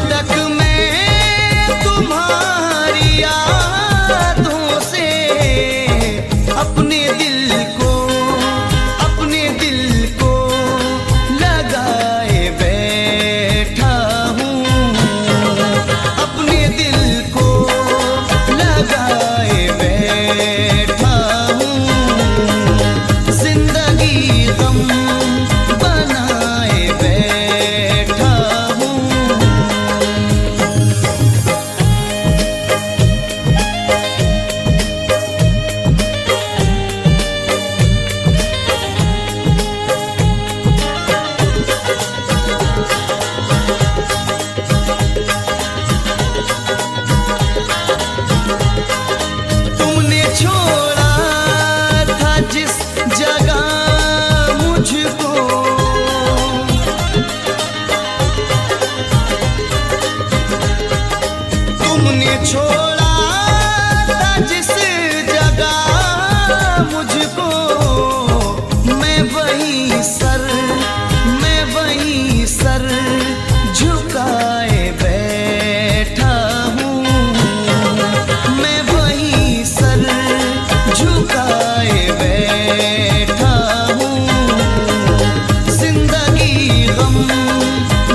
तक मैं तुम्हारी यादों से अपने दिल को लगाए बैठा हूँ, अपने दिल को लगाए बैठा हूँ। जिंदगी गम बनाए बैठा हूँ। तुमने छोड़ा था जिस जगह मुझको, तुमने छोड़ा था जिस जगह मुझको, मैं वहीं सर झुकाए बैठा हूँ, मैं वहीं सर झुकाए बैठा हूँ। जिंदगी गम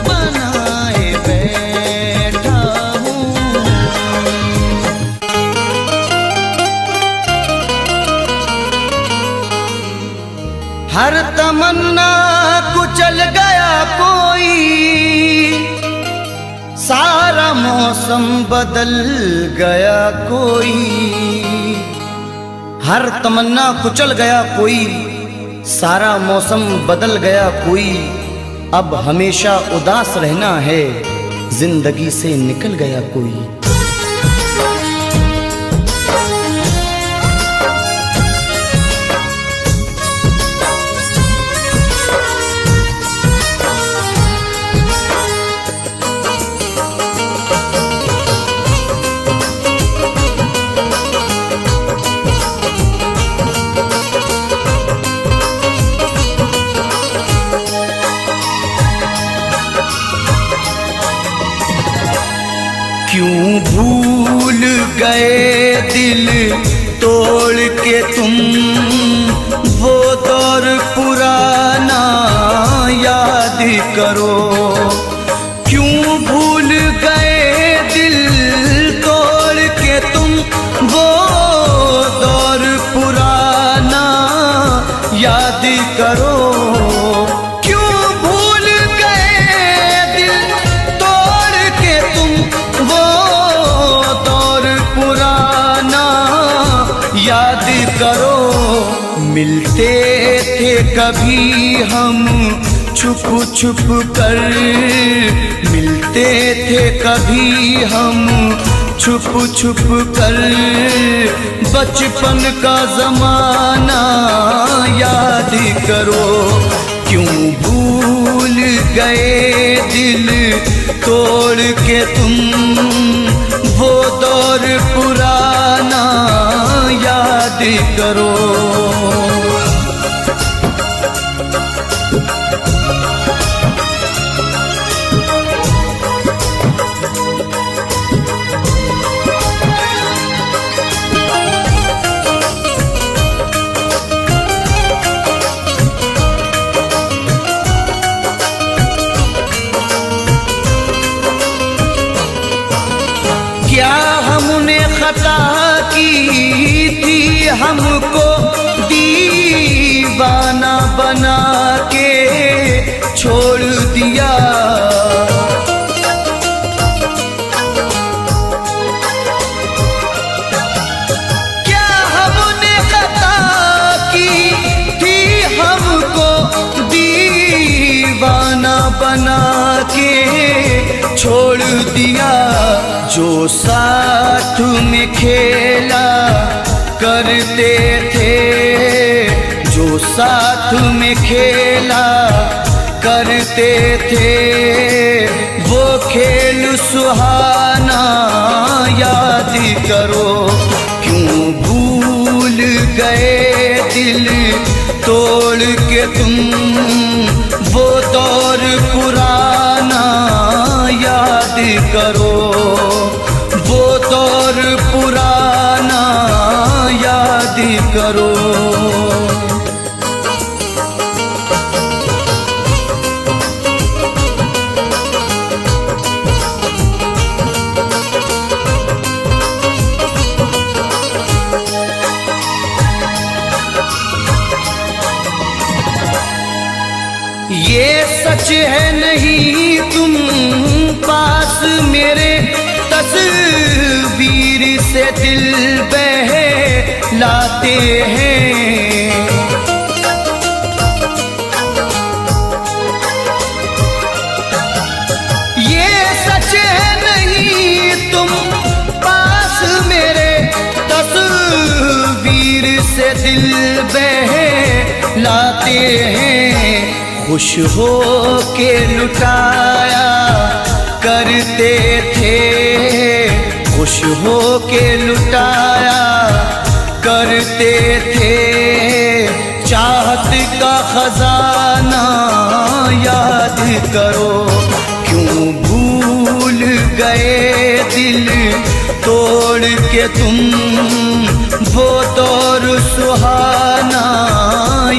बनाए बैठा हूँ। हर तमन्ना कुचल गया कोई, सारा मौसम बदल गया कोई। हर तमन्ना कुचल गया कोई, सारा मौसम बदल गया कोई। अब हमेशा उदास रहना है, जिंदगी से निकल गया कोई। क्यों भूल गए दिल तोड़ के तुम, वो दौर पुराना याद करो। क्यों भूल गए दिल तोड़ के तुम, वो दौर पुराना याद करो। याद करो, मिलते थे कभी हम छुप छुप कर, मिलते थे कभी हम छुप छुप कर। बचपन का जमाना याद करो। क्यों भूल गए दिल तोड़ के तुम, वो दौर पुराना याद करो। क्या हमने खता की थी, हमको दीवाना बना के छोड़ दिया। क्या हमने खता की थी, हमको दीवाना बना के छोड़ दिया। जो साथ में खेला करते थे, जो साथ में खेला करते थे, वो खेल सुहाना याद करो। क्यों भूल गए दिल तोड़ के तुम, वो दौर पुराना याद याद करो, वो दौर पुराना याद करो। ये सच है नहीं तुम पास मेरे, तस्वीर से दिल बहलाते हैं। ये सच है नहीं तुम पास मेरे, तस्वीर से दिल बहलाते हैं। खुश हो के लुटाया करते थे, खुश हो के लुटाया करते थे। चाहत का खजाना याद करो, क्यों भूल गए दिल तोड़ के तुम, वो दौर सुहाना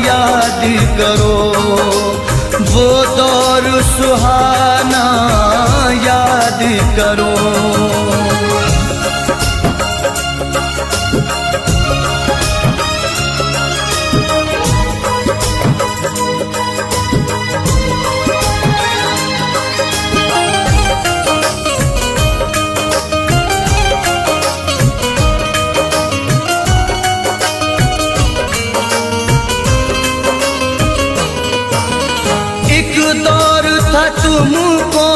याद करो, वो दौर सुहाना याद करो। दौर था तुमको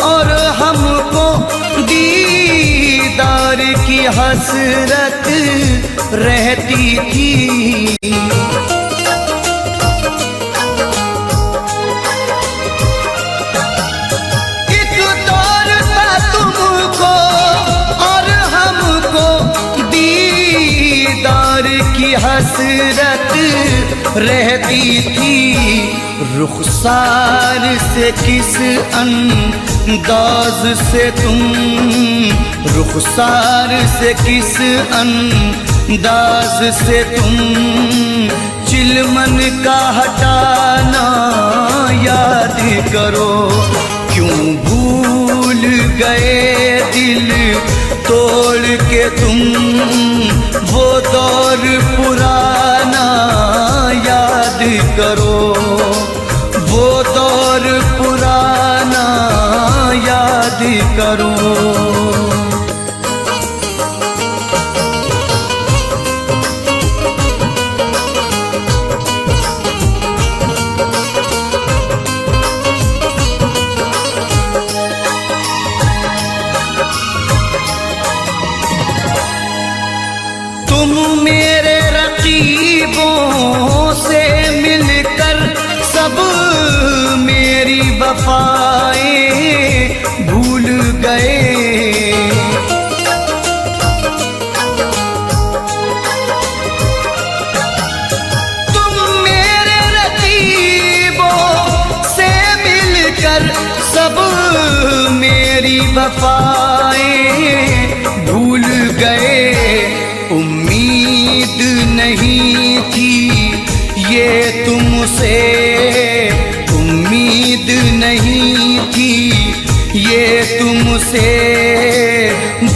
और हमको, दीदार की हसरत रहती थी। एक दौर था तुमको और हमको, दीदार की हसरत रहती थी। रुखसार से किस अंदाज से तुम, रुखसार से किस अंदाज से तुम, चिलमन का हटाना याद करो, क्यों भूल गए दिल तोड़ के तुम, वो दौर पुराना याद करो, वो दौर पुराना याद करो। तुम मेरे रकीबों से मिलकर सब मेरी वफाएं भूल गए। तुम मेरे रकीबों से मिलकर सब मेरी वफाएं भूल गए। उम्मीद नहीं थी ये तुमसे, उम्मीद नहीं थी ये तुमसे,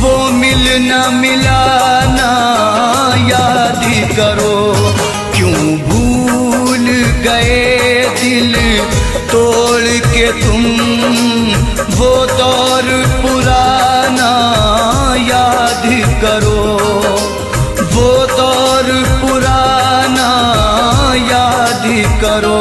वो मिलना मिलाना याद करो, क्यों भूल गए दिल तोड़ के तुम, वो दौर पुराना याद करो, वो दौर पुराना याद करो।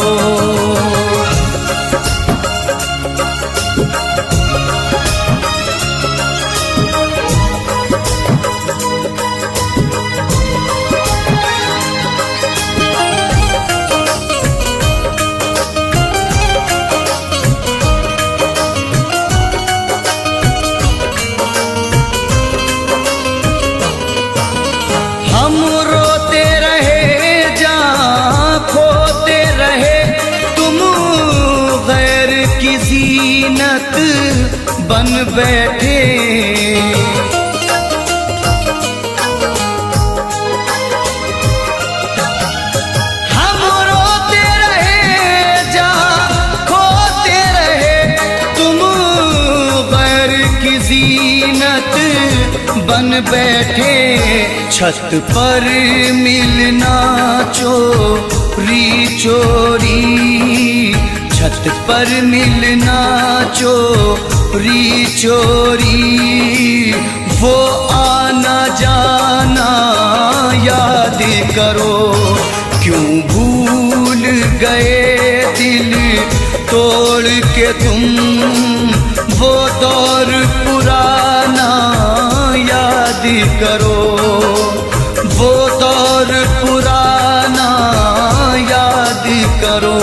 हम रोते रहे, जहाँ खोते रहे, बन बैठे। हम रोते रहे जहाँ खोते रहे, तुम गैर की जीनत बन बैठे। छत पर मिलना चोरी चोरी, छत पर मिलना चोरी चोरी। वो आना जाना याद करो, क्यों भूल गए दिल तोड़ के तुम। वो दौर पुराना याद करो, वो दौर पुराना याद करो।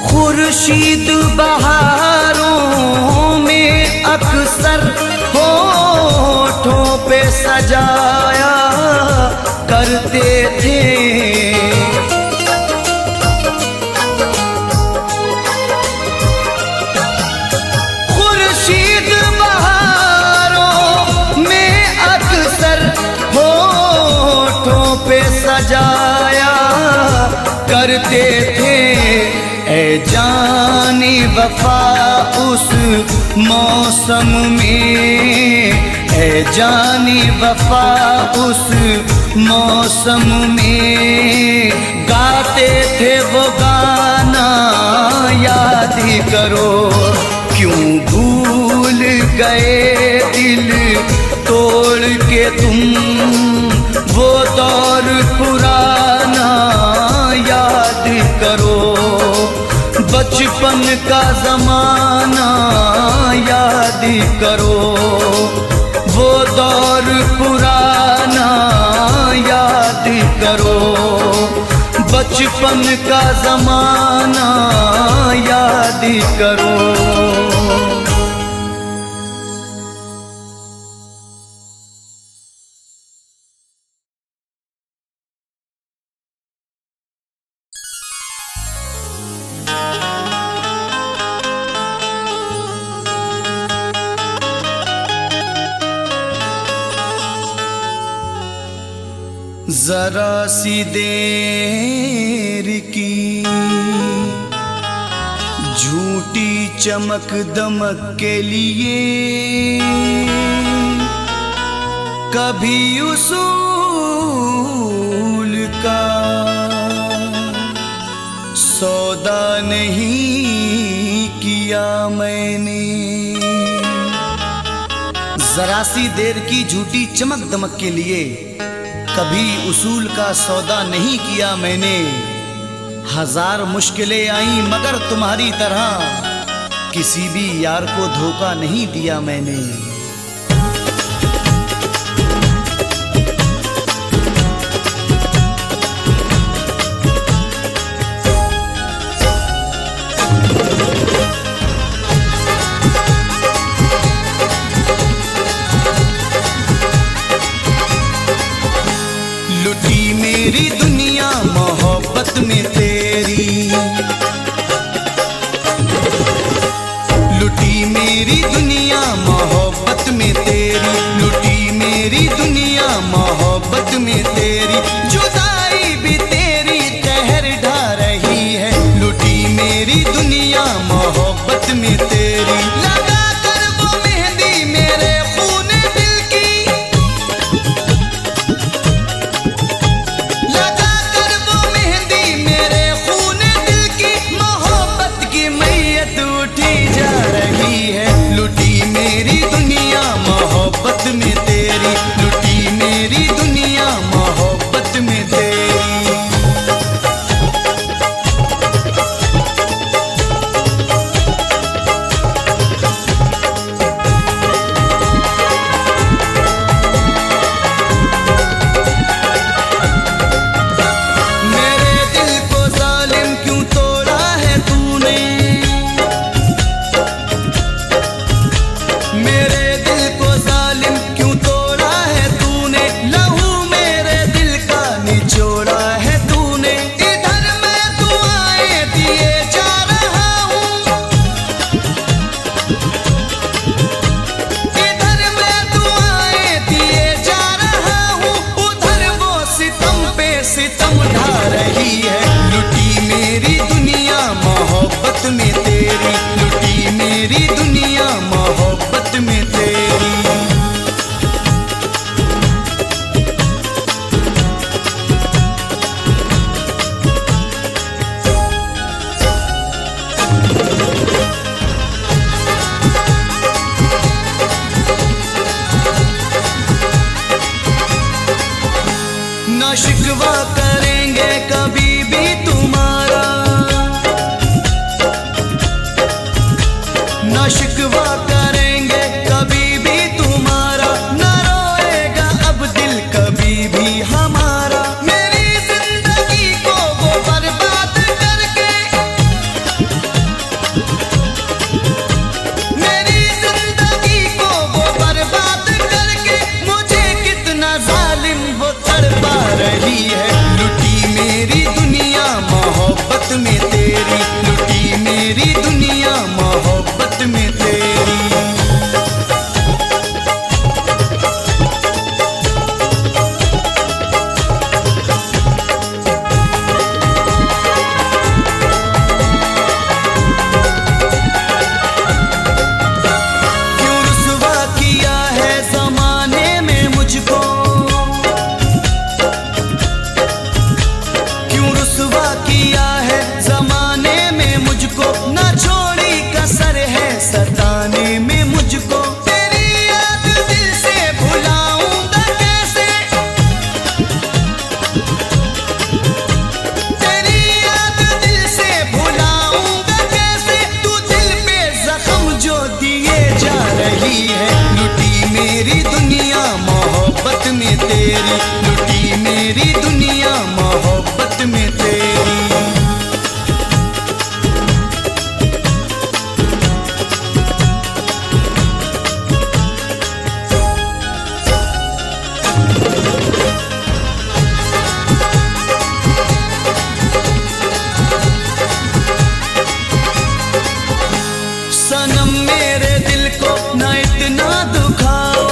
खुर्शीद बहारों में अक्सर होठों पे सजाया करते थे। खुर्शीद बहारों में अक्सर होठों पे सजाया करते थे। ऐ जाने वफा उस मौसम में, ऐ जाने वफा उस मौसम में। गाते थे वो गाना याद करो, क्यों भूल गए दिल तोड़ के तुम। वो दौर पुराना याद करो, बचपन का ज़माना याद करो। वो दौर पुराना याद करो, बचपन का ज़माना याद करो। जरा सी देर की झूठी चमक दमक के लिए कभी उसूल का सौदा नहीं किया मैंने। जरा सी देर की झूठी चमक दमक के लिए कभी उसूल का सौदा नहीं किया मैंने। हजार मुश्किलें आई मगर तुम्हारी तरह किसी भी यार को धोखा नहीं दिया मैंने। लुटी मेरी दुनिया मोहब्बत में तेरी, लुटी मेरी दुनिया मोहब्बत में तेरी, लुटी मेरी दुनिया मोहब्बत में तेरी। जुदाई भी तेरी कहर ढा रही है, लुटी मेरी दुनिया मोहब्बत में तेरी। लगा कर वो मेहंदी मेरे खून दिल की, लगा कर वो मेहंदी मेरे खून दिल की। मोहब्बत की मैयत उठी जा रही है, लुटी मेरी दुनिया मोहब्बत में तेरी, लुटी मेरी दुनिया मोहब्बत में तेरी। तेरी, लुटी मेरी दुनिया मोहब्बत में तेरी। ना शिकवा करेंगे कभी भी तुम्हारा, ना शिकवा करेंगे कभी भी तुम्हारा, ना रोएगा अब दिल कभी भी हमारा। मेरी जिंदगी को वो बर्बाद करके, मेरी जिंदगी को वो बर्बाद करके, मुझे कितना जालिम वो तड़पा रही है। लुटी मेरी दुनिया मोहब्बत में तेरी, लुटी मेरी दुनिया मोहब्बत में तेरी। क्यों रुसवा किया है ज़माने में मुझको, क्यों रुसवा किया है ज़माने में मुझको, ना छोड़ी कसर है सताने में मुझको। तेरी याद दिल से भुलाऊंगा कैसे, तेरी याद दिल से भुलाऊंगा कैसे, तू दिल पे जख्म जो दिए जा रही है। लुटी मेरी दुनिया मोहब्बत में तेरी, लुटी मेरी दुनिया मोहब्बत में तेरी। सनम मेरे दिल को ना इतना दुखाओ,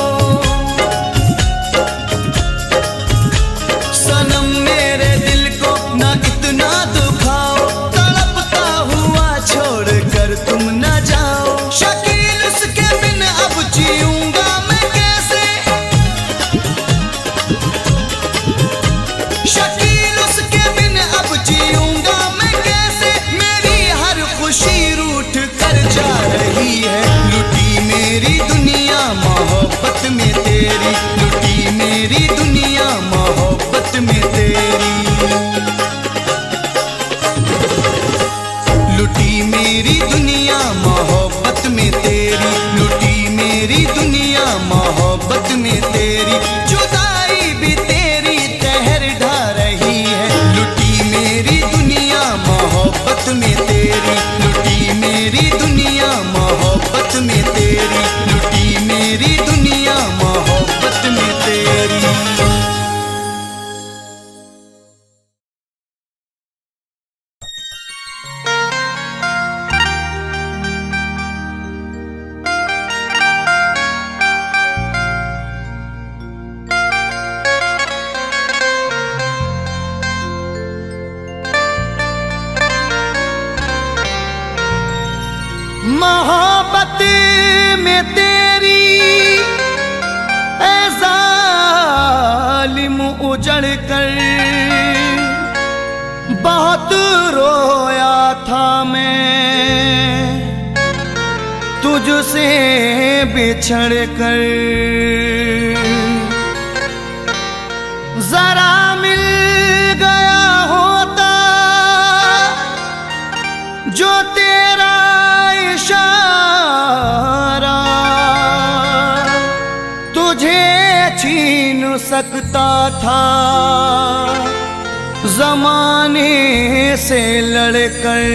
सनम मेरे दिल को ना इतना दुखाओ, तड़पता हुआ छोड़ कर तुम न जाओ। शकील उसके बिन अब जीऊंगा मैं कैसे, शकील उसके बिन अब जीऊंगा मैं कैसे, मेरी हर खुशी रूठ कर जा रही है। लुटी मेरी दुनिया मोहब्बत में तेरी, लुटी मेरी दुनिया मोहब्बत में तेरी। लुटी मेरी दुनिया मोहब्बत में तेरी, लुटी मेरी दुनिया मोहब्बत में तेरी। जुदाई भी तेरी कहर ढा रही है। लुटी मेरी दुनिया मोहब्बत में तेरी, लुटी मेरी दुनिया मोहब्बत में तेरी, लुटी मेरी दुनिया मोहब्बत में तेरी। मोहब्बत में तेरी ऐ जालिम उजड़ कर बहुत रोया था मैं, तुझसे बिछड़ कर। जरा मिल गया होता जो तेरा इशारा, तुझे छीन सकता था ज़माने से लड़कर।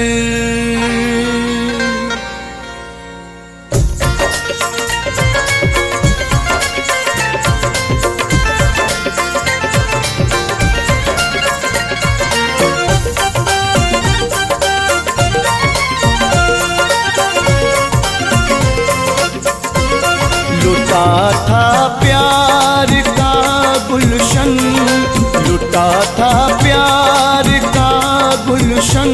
लुटा था प्यार का गुलशन, लुटा था प्यार का गुलशन,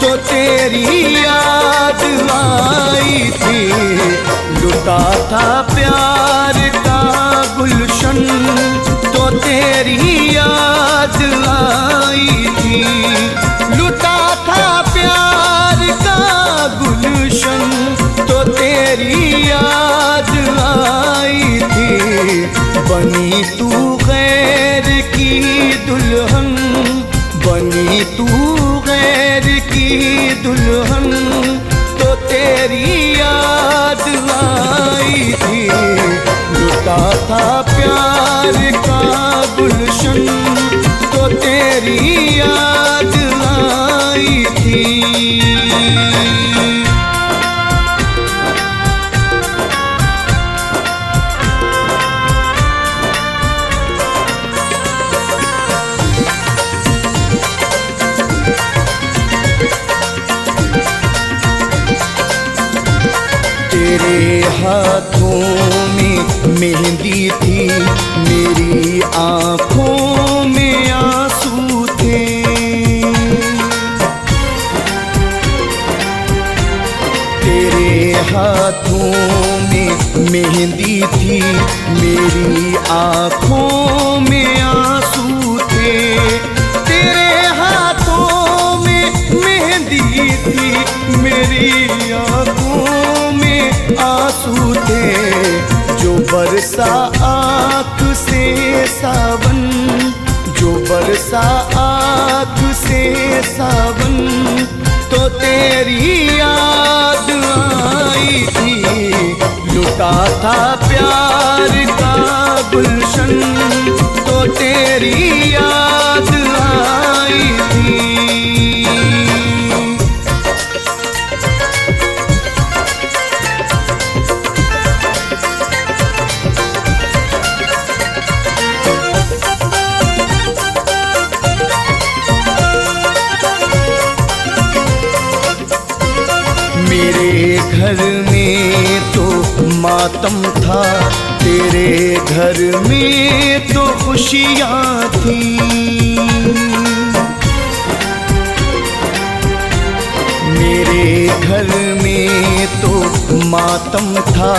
तो तेरी याद था प्यार का गुलशन तो तेरी याद आई थी। लुटा था प्यार का गुलशन तो तेरी याद आई थी। बनी तू गैर की दुल्हन, बनी तू गैर की दुल्हन तो तेरी याद आई थी। लुटा था प्यार का गुलशन तो तेरी याद आई थी। तेरे हाथों में मेहंदी थी, मेरी आँखों में आंसू थे। तेरे हाथों में मेहंदी थी, मेरी आँखों में आंसू थे। तेरे हाथों में मेहंदी थी, मेरी आँखों में आंसू थे। जो बरसा आँख से सावन, जो बरसा आँख से सावन तो तेरी याद आई थी। लुटा था प्यार का गुलशन तो तेरी याद आई थी। मेरे घर में तो मातम था, तेरे घर में तो खुशियाँ थी। मेरे घर में तो मातम था,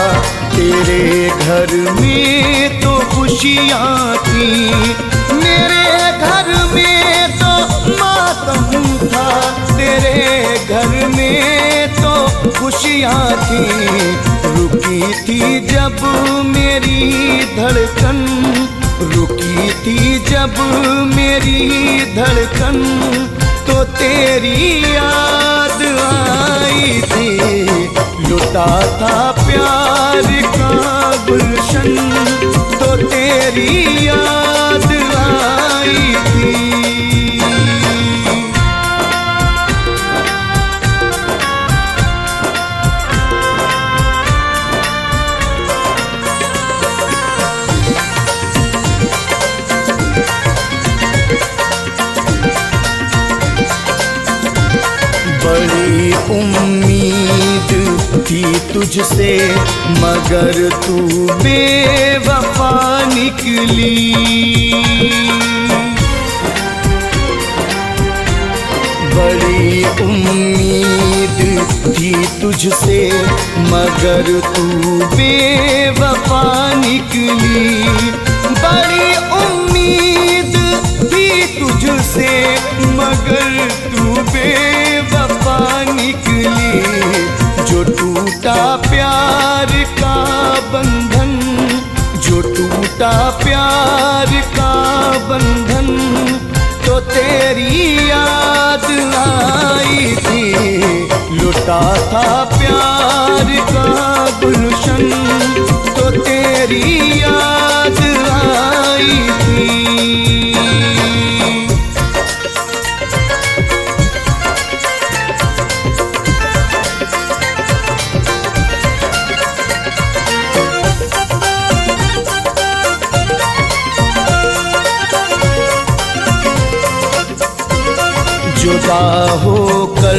तेरे घर में तो खुशियाँ थी। मेरे घर में तो मातम था, तेरे घर में तो खुशियाँ थी। रुकी थी जब मेरी धड़कन, रुकी थी जब मेरी धड़कन तो तेरी याद आई थी। लुटा था प्यार का गुलशन तो तेरी याद आई थी। बड़ी उम्मीद थी तुझसे मगर तू बेवफा निकली। बड़ी उम्मीद थी तुझसे मगर तू बेवफा निकली। बड़ी उम्मीद थी तुझसे मगर तू बेवफा निकली। जो टूटा प्यार का बंधन, जो टूटा प्यार का बंधन तो तेरी याद आई थी। लुटा था प्यार का गुलशन तो तेरी याद आई थी। जुदा होकर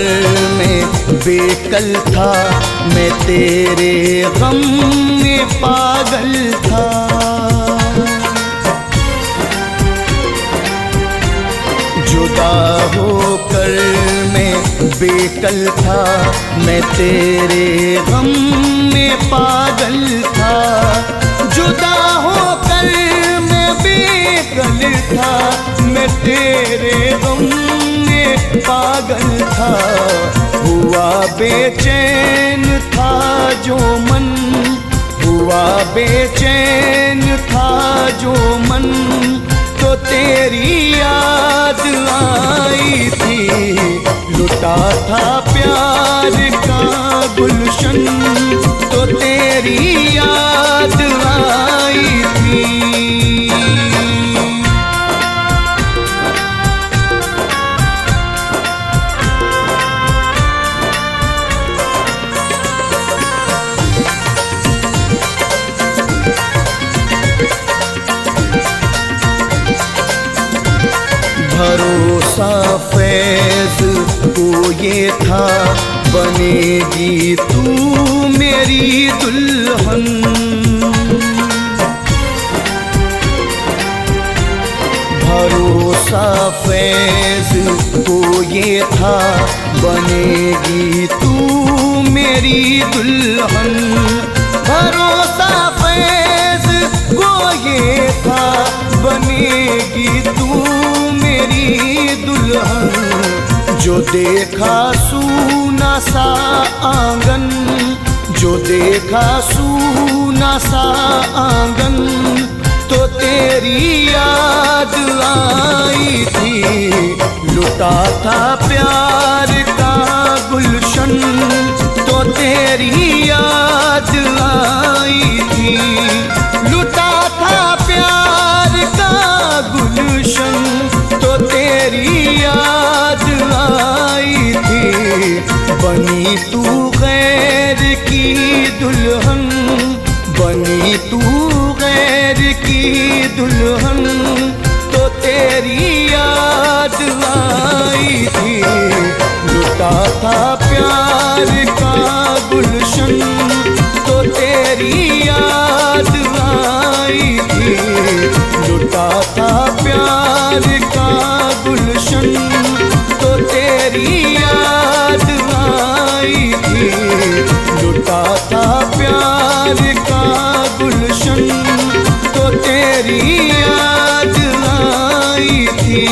मैं बेकल था, मैं तेरे गम में पागल था। जुदा होकर मैं बेकल था, मैं तेरे गम में पागल था। था, मैं तेरे गम में पागल था। हुआ बेचैन था जो मन, हुआ बेचैन था जो मन, तो तेरी याद आई थी। लुटा था प्यार का गुलशन, तो तेरी याद आई थी। भरोसा फैज को ये था, बनेगी तू मेरी दुल्हन। भरोसा फैज को ये था, बनेगी तू मेरी दुल्हन। भरोसा फैज को ये था, बनेगी तू मेरी दुल्हन। जो देखा सूना सा आंगन, जो देखा सूना सा आंगन, तो तेरी याद आई थी। लुटा था प्यार का गुलशन, तो तेरी याद आई थी। लुटा था प्यार का गुलशन, तो तेरी याद आई थी। बनी तू गैर की दुल्हन, बनी तू गैर की दुल्हन, तो तेरी याद आई थी। लुटा था प्यार का गुलशन, तो तेरी याद आई थी। लुटा था प्यार का गुलशन, तो तेरी याद आई थी। लुटा था प्यार का गुलशन, तो तेरी याद आई थी।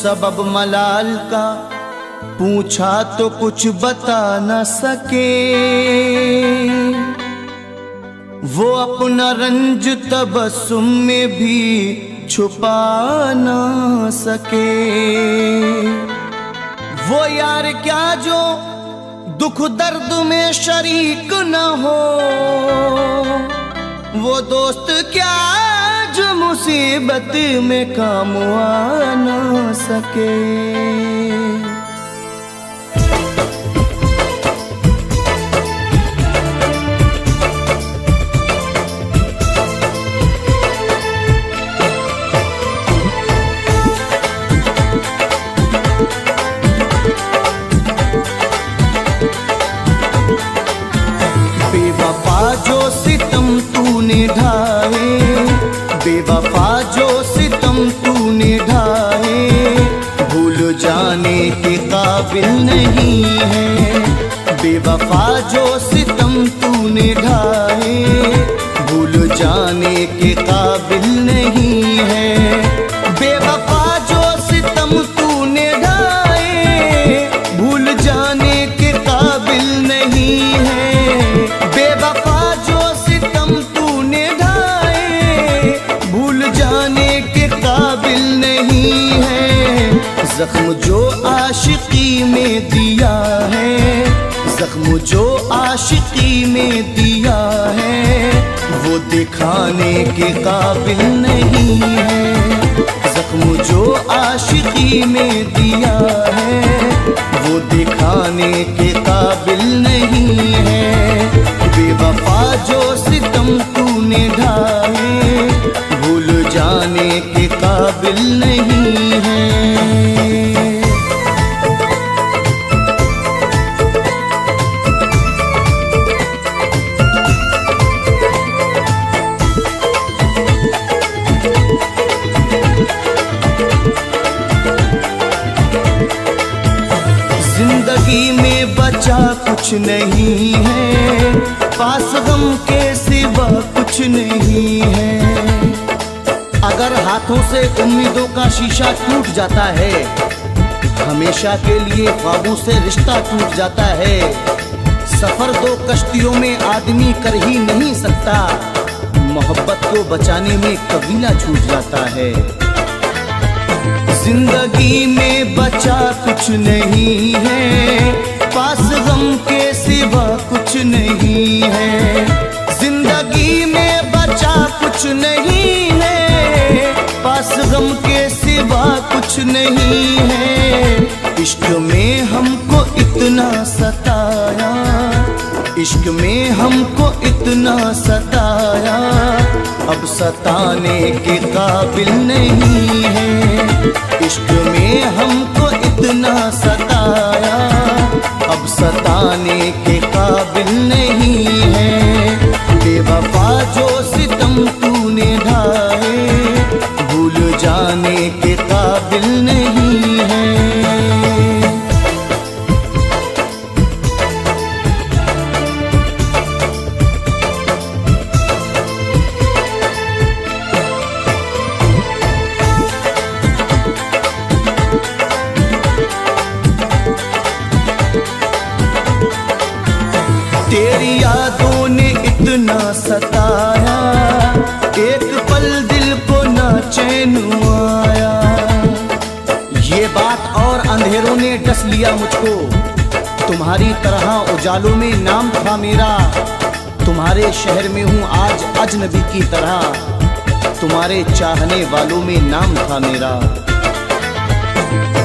सबब मलाल का पूछा तो कुछ बता न सके, वो अपना रंज तबस्सुम में भी छुपा न सके। वो यार क्या जो दुख दर्द में शरीक न हो, वो दोस्त क्या जो मुसीबत में काम आ न सके। बेवफा जो सितम तूने ढाए, बेवफा जो सितम तूने ढाए, भूल जाने के काबिल नहीं है। बेवफा जो सितम तूने ढाए, भूल जाने के काबिल नहीं है। बेवफा जो सितम तूने ढाए, भूल जाने के काबिल नहीं है। बेवफा जो सितम तूने ढाए, भूल जाने के काबिल नहीं है। जख्म जो आशिकी में दिया है, जख्म जो आशिकी में दिया है, वो दिखाने के काबिल नहीं है। जख्म जो आशिकी में दिया है, वो दिखाने के काबिल नहीं है। बेवफा जो सितम तूने ढाए, भूल जाने के काबिल नहीं है। बचा कुछ नहीं है, पास गम के सिवा कुछ नहीं है। अगर हाथों से उम्मीदों का शीशा टूट जाता है, हमेशा के लिए ख्वाबों से रिश्ता टूट जाता है। सफर दो कश्तियों में आदमी कर ही नहीं सकता, मोहब्बत को बचाने में कबीला छूट जाता है। जिंदगी में बचा कुछ नहीं है, पास गम के सिवा कुछ नहीं है। जिंदगी में बचा कुछ नहीं है, पास गम के सिवा कुछ नहीं है। इश्क में हमको इतना सताया, इश्क में हमको इतना सताया, अब सताने के काबिल नहीं है। इश्क में हमको इतना सताया, अब सताने के काबिल नहीं है। बेवफा जो सितम तूने ढाए, भूल जाने के काबिल नहीं है। तेरी यादों ने इतना सताया, एक पल दिल को ना चैन आया। ये बात और अंधेरों ने डस लिया मुझको, तुम्हारी तरह उजालों में नाम था मेरा। तुम्हारे शहर में हूँ आज अजनबी की तरह, तुम्हारे चाहने वालों में नाम था मेरा।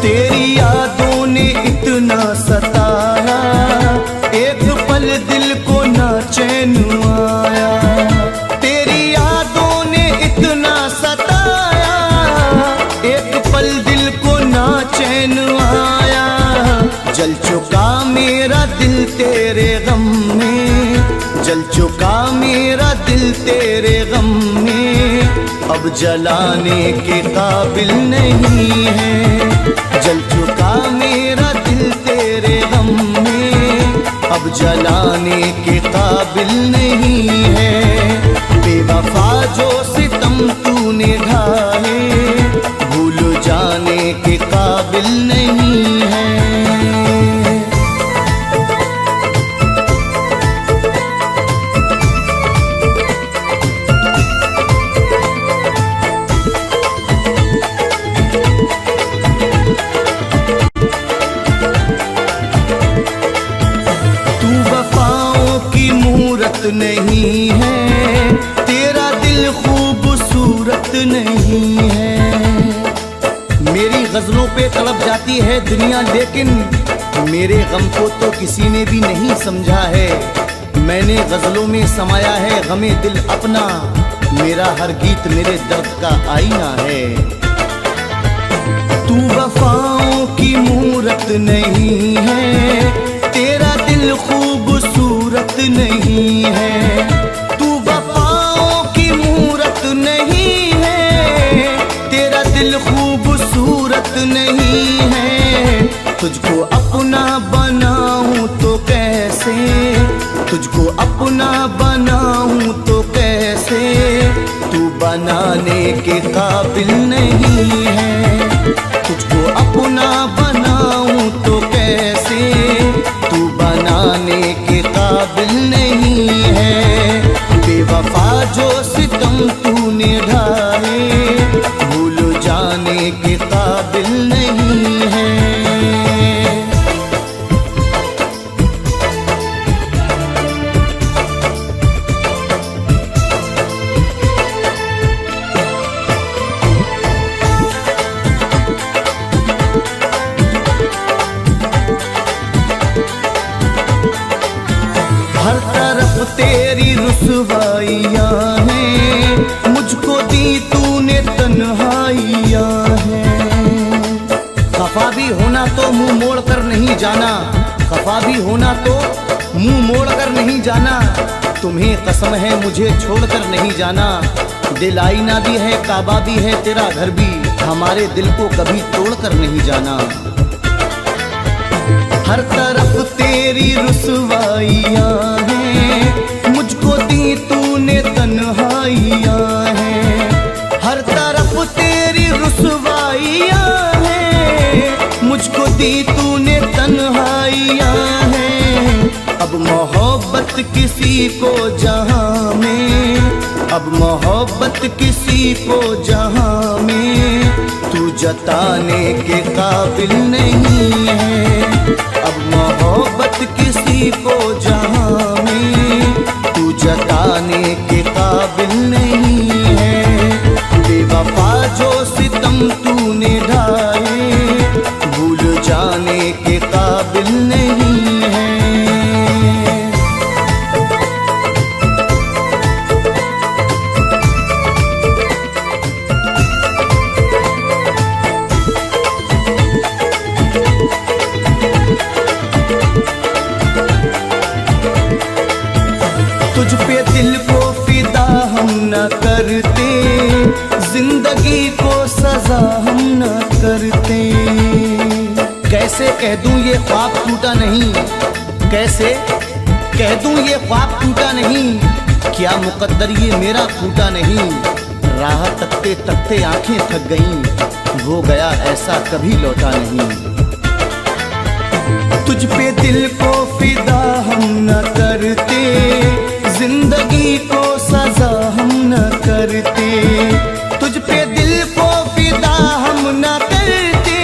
तेरी यादों ने इतना सताया, एक पल दिल को ना चैन आया। तेरी यादों ने इतना सताया, एक पल दिल को ना चैन आया। जल चुका मेरा दिल तेरे गम में, जल चुका मेरा दिल तेरे गम में, अब जलाने के काबिल नहीं है। जल चुका मेरा दिल तेरे गम में, अब जलाने के काबिल नहीं है। बेवफा जो सितम तूने ढाए, भूल जाने के काबिल नहीं है। नहीं है, तेरा दिल खूबसूरत नहीं है। मेरी गजलों पे तड़प जाती है दुनिया, लेकिन मेरे गम को तो किसी ने भी नहीं समझा है। मैंने गजलों में समाया है गमे दिल अपना, मेरा हर गीत मेरे दर्द का आईना है। तू वफाओं की मूरत नहीं है, तेरा दिल खूबसूरत नहीं है। तू वफाओं की मूरत नहीं है, तेरा दिल खूबसूरत नहीं है। तुझको अपना बनाऊं तो कैसे, तुझको अपना बनाऊं तो कैसे, तू बनाने के काबिल नहीं है। तुझको अपना बनाऊं तो कैसे, तू बनाने के काबिल नहीं है। बेवफा जो सितम तूने ढाए, भूल जाने के काबिल नहीं है। हर तरफ तेरी रुसवाइयाँ हैं, मुझको दी तूने तन्हाइयाँ हैं। खफा भी होना तो मुंह मोड़ कर नहीं जाना, खफा भी होना तो मुंह मोड़ कर नहीं जाना। तुम्हें कसम है मुझे छोड़ कर नहीं जाना। दिल आईना भी है, काबा भी है, तेरा घर भी, हमारे दिल को कभी तोड़ कर नहीं जाना। हर तरफ तेरी रुसवाइयाँ हैं, मुझको दी तूने तन्हाइयाँ हैं। हर तरफ तेरी रुसवाइयाँ हैं, मुझको दी तूने तन्हाइयाँ हैं। अब मोहब्बत किसी को जहाँ में, अब मोहब्बत किसी को जहाँ में तू जताने के काबिल नहीं है। अब मोहब्बत किसी को जहाँ में तू जताने के काबिल नहीं है। बेवफा जो सितम तूने ढाए भूल जाने के काबिल नहीं है। तुझ पे दिल को फिदा हम न करते, जिंदगी को सजा हम न करते। कैसे कह दूं ये ख्वाब टूटा नहीं, कैसे कह दूं ये ख्वाब टूटा नहीं, क्या मुकद्दर ये मेरा टूटा नहीं। राह तकते तकते आंखें थक गईं, वो गया ऐसा कभी लौटा नहीं। तुझ पे दिल को फिदा हम न करते, जिंदगी को सजा हम न करते। तुझ पे दिल को फिदा हम न करते,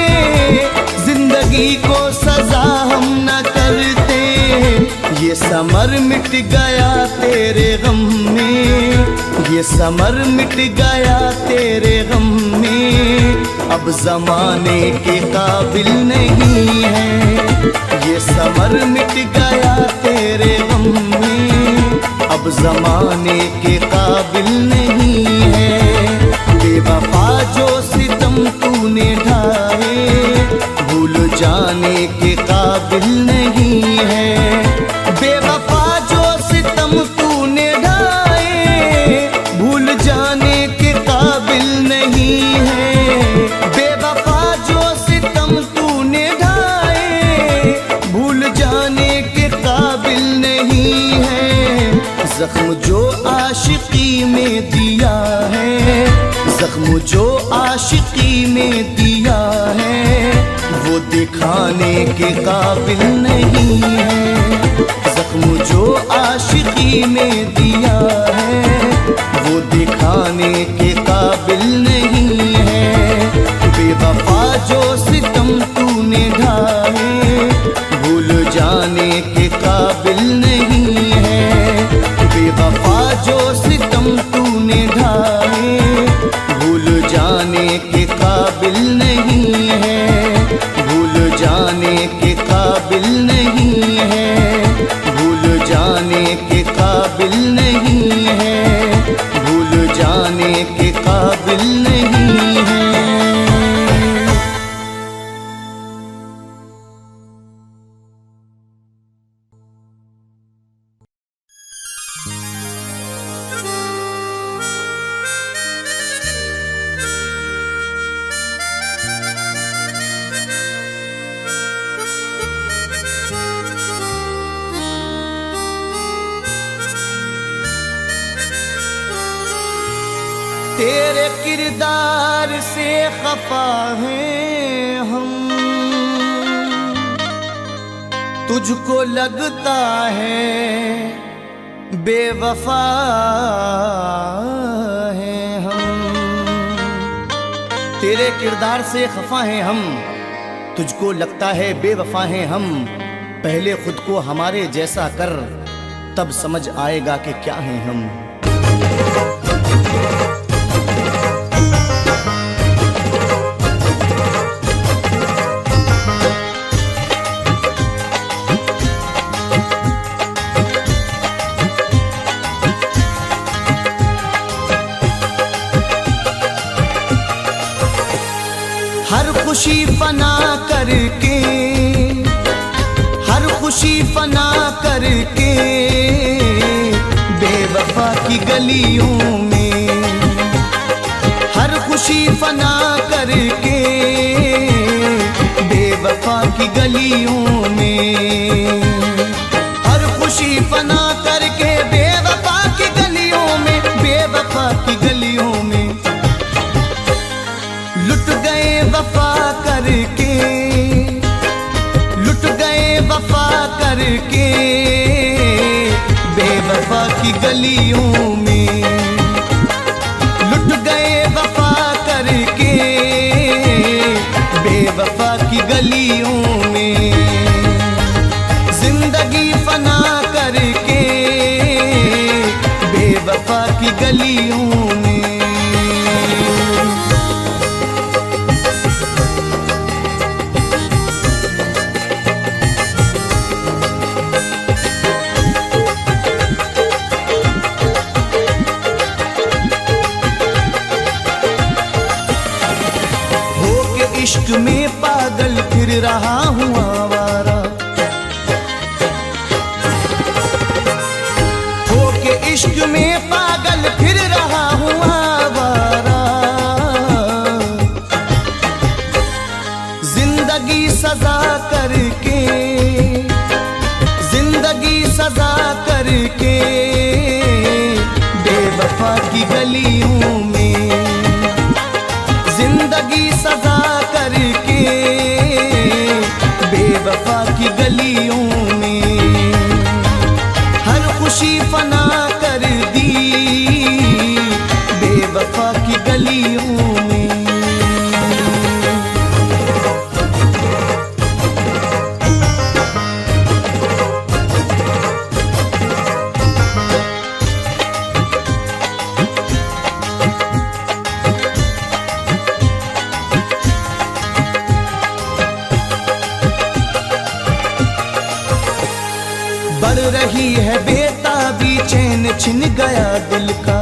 जिंदगी को सजा हम न करते। ये समर मिट गया तेरे गम में, ये समर मिट गया तेरे गम में, अब जमाने के काबिल नहीं है। ये समर मिट गया तेरे गम में, अब जमाने के काबिल नहीं है। बेवफा जो सितम तूने ढाए भूल जाने के काबिल नहीं है। बेवफा जो सितम तूने ढाए भूल जाने के काबिल नहीं है। बेवफा जो सितम तूने ढाए भूल जाने के काबिल नहीं है। जख्म जो आशिकी में दिया है, जख्म जो आशिकी में दिया है, वो दिखाने के काबिल नहीं है। जख्म जो आशिकी में दिया है, वो दिखाने के काबिल नहीं है। बेवफा जो सितम तूने ढाए भूल जाने के काबिल नहीं है। बेवफा जो सितम तूने ढाए भूल जाने के काबिल नहीं है। भूल जाने के काबिल नहीं है। भूल जाने के काबिल नहीं है। भूल जाने के काबिल नहीं है। तेरे किरदार से खफा हैं हम, तुझको लगता है बेवफा हैं हम। तेरे किरदार से खफा हैं हम, तुझको लगता है बेवफा हैं हम। पहले खुद को हमारे जैसा कर, तब समझ आएगा कि क्या हैं हम। हर खुशी फना करके, हर खुशी फना करके, बेवफा की गलियों में। हर खुशी फना करके, बेवफा की गलियों में, हर खुशी फना करके बेवफा की गलियों में, बेवफा की गलियों में लुट गए वफा करके, लुट गए वफा करके बेवफा की गलियों में, लुट गए वफा करके बेवफा की गलियों में, जिंदगी फना करके बेवफा की गलियों में। इश्क में पागल फिर रहा हूँ आवारा, होके इश्क में पागल फिर रहा हूँ आवारा, जिंदगी सजा करके, जिंदगी सजा करके बेवफा की गलियों में, जिंदगी सजा करके बेवफा की गलियों में, हर खुशी फना कर दी बेवफा की गलियों में। बढ़ रही है बेताबी, चैन छिन गया दिल का,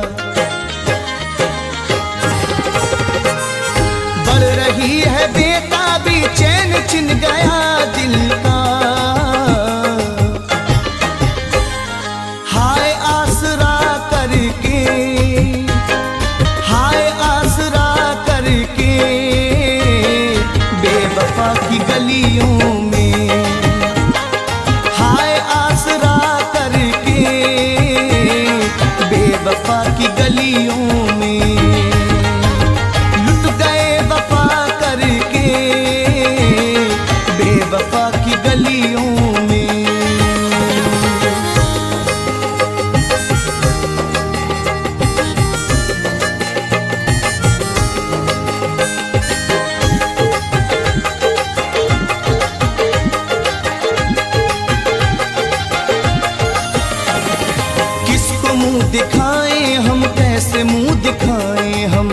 बढ़ रही है बेताबी, चैन छिन गया दिल का, हाय आसरा करके, हाय आसरा करके बेवफा की गलियों में, हाय आसरा करके बेवफा की गलियों में लुट गए वफा करके बेवफा की गलियों में। मुंह दिखाएं हम, कैसे मुंह दिखाएं हम,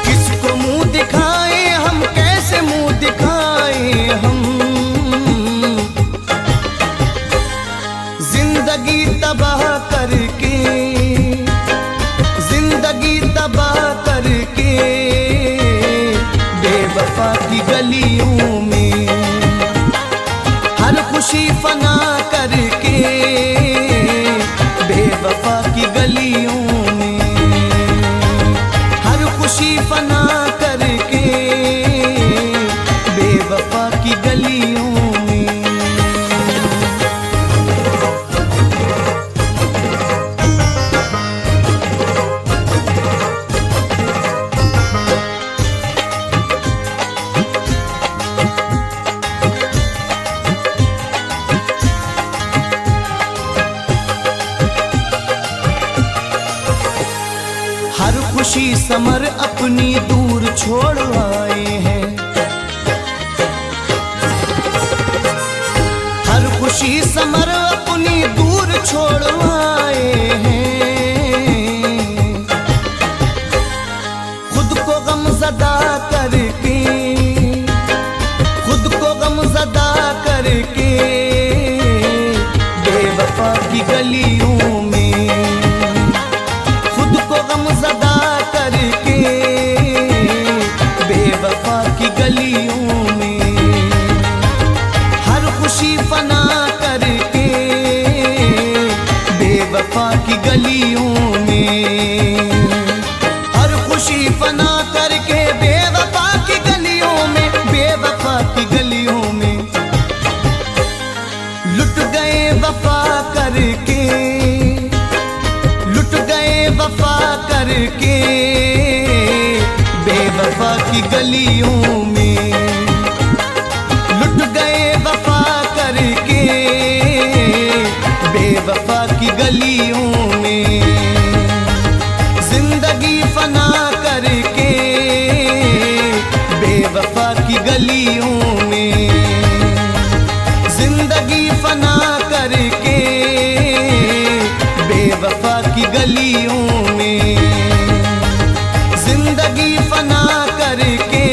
किसको मुंह दिखाएं हम, कैसे मुंह दिखाएं हम, जिंदगी तबाह करके, जिंदगी तबाह करके बेवफा की गलियों में, हर खुशी फना करके बेवफा की गलियों में, हर खुशी फना करके बेवफा की गलियों में। हर खुशी समर अपनी दूर छोड़ आए हैं, हर खुशी समर अपनी दूर छोड़ आए हैं, खुद को गमज़दा करके, खुद को गमज़दा करके बेवफा की गलियों में, खुद को गमज़दा करके बेवफा की गलियों में, हर खुशी फना करके बेवफा की गलियों में, हर खुशी फना करके बेवफा बेवफा करके बेवफा की गलियों में, लुट गए वफा करके बेवफा की गलियों में, जिंदगी फना करके बेवफा की गलियों में, जिंदगी फना करके बेवफा की गलियों में, जिंदगी फना करके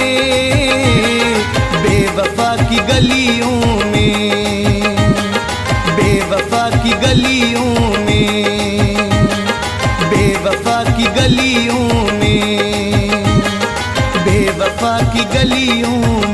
बेवफा की गलियों में, बेवफा की गलियों में, बेवफा की गलियों में, बेवफा की गलियों